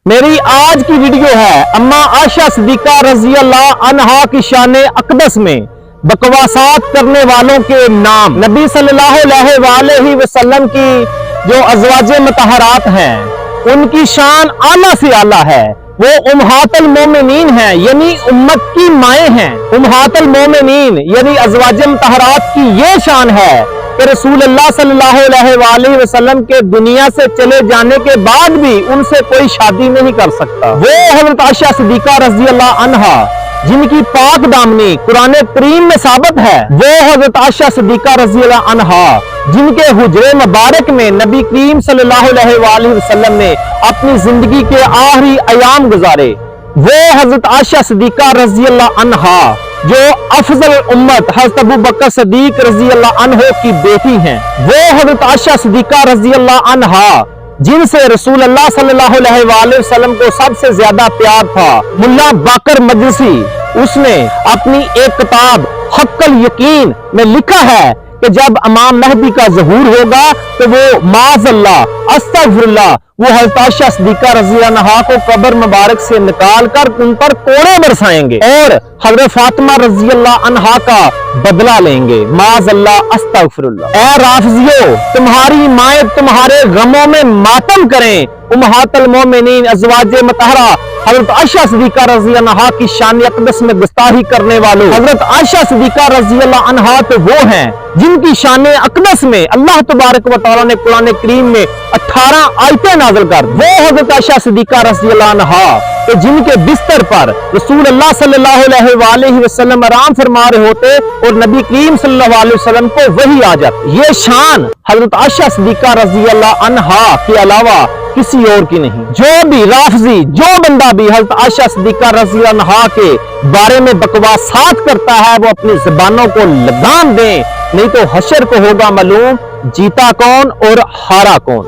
میری آج کی ویڈیو ہے اما عائشہ صدیقہ رضی اللہ عنہا کی شان اقدس میں بکواسات کرنے والوں کے نام۔ نبی صلی اللہ علیہ وآلہ وسلم کی جو ازواج مطہرات ہیں ان کی شان اعلیٰ سے اعلیٰ ہے۔ وہ امہات المومنین ہیں، یعنی امت کی مائیں ہیں۔ امہات المومنین یعنی ازواج مطہرات کی یہ شان ہے کہ رسول اللہ صلی اللہ علیہ وآلہ وسلم کے دنیا سے چلے جانے کے بعد بھی ان سے کوئی شادی نہیں کر سکتا۔ وہ حضرت عائشہ صدیقہ رضی اللہ عنہا جن کی پاک دامنی قرآن کریم میں ثابت ہے، وہ حضرت عائشہ صدیقہ رضی اللہ عنہا جن کے حجرے مبارک میں نبی کریم صلی اللہ علیہ وآلہ وسلم نے اپنی زندگی کے آخری ایام گزارے، وہ حضرت عائشہ صدیقہ رضی اللہ عنہا جو افضل امت حضرت ابو بکر صدیق رضی اللہ عنہ کی بیٹی ہیں، وہ حضرت عائشہ صدیقہ رضی اللہ عنہا جن سے رسول اللہ صلی اللہ علیہ وآلہ وسلم کو سب سے زیادہ پیار تھا۔ ملا باقر مجلسی اس نے اپنی ایک کتاب حق الیقین میں لکھا ہے کہ جب امام مہدی کا ظہور ہوگا تو وہ معاذ اللہ استغفر اللہ وہ حضرت عائشہ صدیقہ رضی اللہ عنہا کو قبر مبارک سے نکال کر ان پر کوڑے برسائیں گے اور حضرت فاطمہ رضی اللہ عنہا کا بدلہ لیں گے، معاذ اللہ استغفر اللہ۔ اے رافضیو، تمہاری مائیں تمہارے غموں میں ماتم کریں۔ امہات المومنین ازواج مطہرہ حضرت عائشہ صدیقہ رضی اللہ عنہا کی شان اقدس میں گستاخی کرنے والوں، حضرت عائشہ صدیقہ رضی اللہ عنہا تو وہ ہیں جن کی شان اقدس میں اللہ تبارک و تعالیٰ نے قرآن کریم میں 18 آیتیں نازل کر دی۔ وہ حضرت عائشہ صدیقہ رضی اللہ عنہا کہ جن کے بستر پر رسول اللہ صلی اللہ علیہ وآلہ وسلم آرام فرما رہے ہوتے اور نبی کریم صلی اللہ علیہ وسلم کو وحی آ جاتی۔ یہ شان حضرت عائشہ صدیقہ رضی اللہ عنہا کے علاوہ کسی اور کی نہیں۔ جو بھی رافضی، جو بندہ بھی حضرت عائشہ صدیقہ رضی اللہ عنہا کے بارے میں بکواسات کرتا ہے وہ اپنی زبانوں کو لگام دیں، نہیں تو حشر کو ہوگا معلوم جیتا کون اور ہارا کون۔